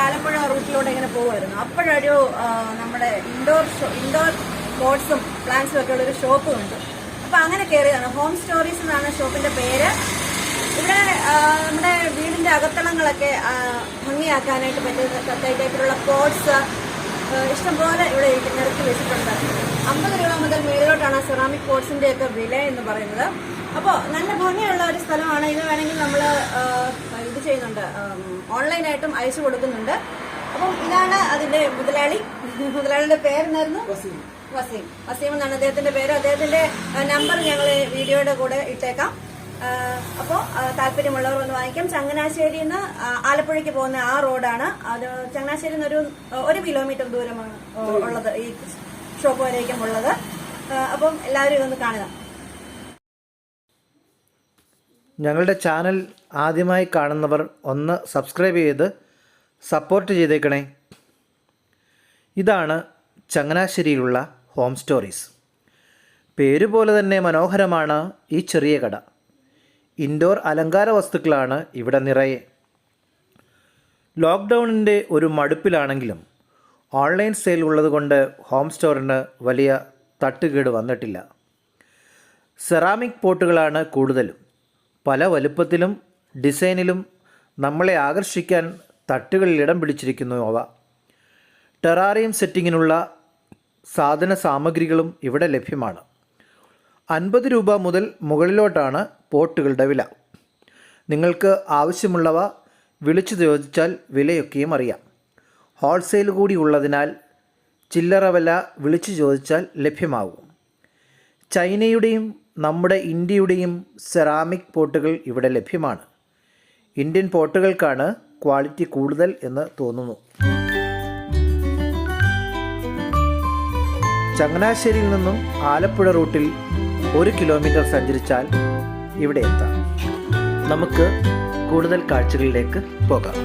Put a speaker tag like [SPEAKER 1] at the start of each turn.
[SPEAKER 1] ആലപ്പുഴ റൂട്ടിലൂടെ ഇങ്ങനെ പോകുമായിരുന്നു. അപ്പോഴൊരു നമ്മുടെ ഇൻഡോർ പോട്ട്സും പ്ലാന്റ്സും ഒക്കെ ഉള്ളൊരു ഷോപ്പ് ഉണ്ട്. അപ്പോൾ അങ്ങനെ കയറിയതാണ്. ഹോം സ്റ്റോറീസ് എന്നാണ് ഷോപ്പിന്റെ പേര്. ഇവിടെ നമ്മുടെ വീടിന്റെ അകത്തളങ്ങളൊക്കെ ഭംഗിയാക്കാനായിട്ട് പറ്റുന്ന ടൈപ്പിലുള്ള പോട്ട്സ് ഇഷ്ടംപോലെ ഇവിടെ നിരത്തി വെച്ചിട്ടുണ്ട്. 50 രൂപ മുതൽ മേളിലോട്ടാണ് സെറാമിക് പോട്ട്സിന്റെ ഒക്കെ വില എന്ന് പറയുന്നത്. അപ്പോൾ നല്ല ഭംഗിയുള്ള ഒരു സ്ഥലമാണ്. ഇത് വേണമെങ്കിൽ നമ്മൾ ഇത് ചെയ്യുന്നുണ്ട്, ഓൺലൈനായിട്ടും അയച്ചു കൊടുക്കുന്നുണ്ട്. അപ്പം ഇതാണ് അതിന്റെ മുതലാളിയുടെ പേരെന്നായിരുന്നു? വസീം എന്നാണ് അദ്ദേഹത്തിന്റെ പേര്. അദ്ദേഹത്തിന്റെ നമ്പർ ഞങ്ങൾ വീഡിയോയുടെ കൂടെ ഇട്ടേക്കാം. അപ്പോൾ താല്പര്യമുള്ളവർ ഒന്ന് വാങ്ങിക്കാം. ചങ്ങനാശ്ശേരിയിൽ നിന്ന് ആലപ്പുഴയ്ക്ക് പോകുന്ന ആ റോഡാണ് അത്. ചങ്ങനാശ്ശേരിയിൽ നിന്ന് ഒരു കിലോമീറ്റർ ദൂരമാണ് ഉള്ളത് ഈ ഷോപ്പ് വരേക്കും ഉള്ളത്. അപ്പം എല്ലാവരും ഇതൊന്ന് കാണുക.
[SPEAKER 2] ഞങ്ങളുടെ ചാനൽ ആദ്യമായി കാണുന്നവർ ഒന്ന് സബ്സ്ക്രൈബ് ചെയ്ത് സപ്പോർട്ട് ചെയ്തേക്കണേ. ഇതാണ് ചങ്ങനാശ്ശേരിയിലുള്ള ഹോം സ്റ്റോറീസ്. പേരുപോലെ തന്നെ മനോഹരമാണ് ഈ ചെറിയ കട. ഇൻഡോർ അലങ്കാര വസ്തുക്കളാണ് ഇവിടെ നിറയെ. ലോക്ക്ഡൗണിൻ്റെ ഒരു മടുപ്പിലാണെങ്കിലും ഓൺലൈൻ സെയിൽ ഉള്ളതുകൊണ്ട് ഹോം സ്റ്റോറിന് വലിയ തട്ടുകേട് വന്നിട്ടില്ല. സെറാമിക് പോട്ടുകളാണ് കൂടുതലും. പല വലുപ്പത്തിലും ഡിസൈനിലും നമ്മളെ ആകർഷിക്കാൻ തട്ടുകളിൽ ഇടം പിടിച്ചിരിക്കുന്നു അവ. ടെറാറിയം സെറ്റിങ്ങിനുള്ള സാധന സാമഗ്രികളും ഇവിടെ ലഭ്യമാണ്. 50 രൂപ മുതൽ മുകളിലോട്ടാണ് പോട്ടുകളുടെ വില. നിങ്ങൾക്ക് ആവശ്യമുള്ളവ വിളിച്ചു ചോദിച്ചാൽ വിലയൊക്കെയും അറിയാം. ഹോൾസെയിൽ കൂടി ഉള്ളതിനാൽ ചില്ലറ വില വിളിച്ചു ചോദിച്ചാൽ ലഭ്യമാകും. ചൈനയുടെയും നമ്മുടെ ഇന്ത്യയുടെയും സെറാമിക് പോട്ടുകൾ ഇവിടെ ലഭ്യമാണ്. ഇന്ത്യൻ പോട്ടുകൾക്കാണ് ക്വാളിറ്റി കൂടുതൽ എന്ന് തോന്നുന്നു. ചങ്ങനാശ്ശേരിയിൽ നിന്നും ആലപ്പുഴ റൂട്ടിൽ 1 കിലോമീറ്റർ സഞ്ചരിച്ചാൽ ഇവിടെ എത്താം. നമുക്ക് കൂടുതൽ കാഴ്ചകളിലേക്ക് പോകാം.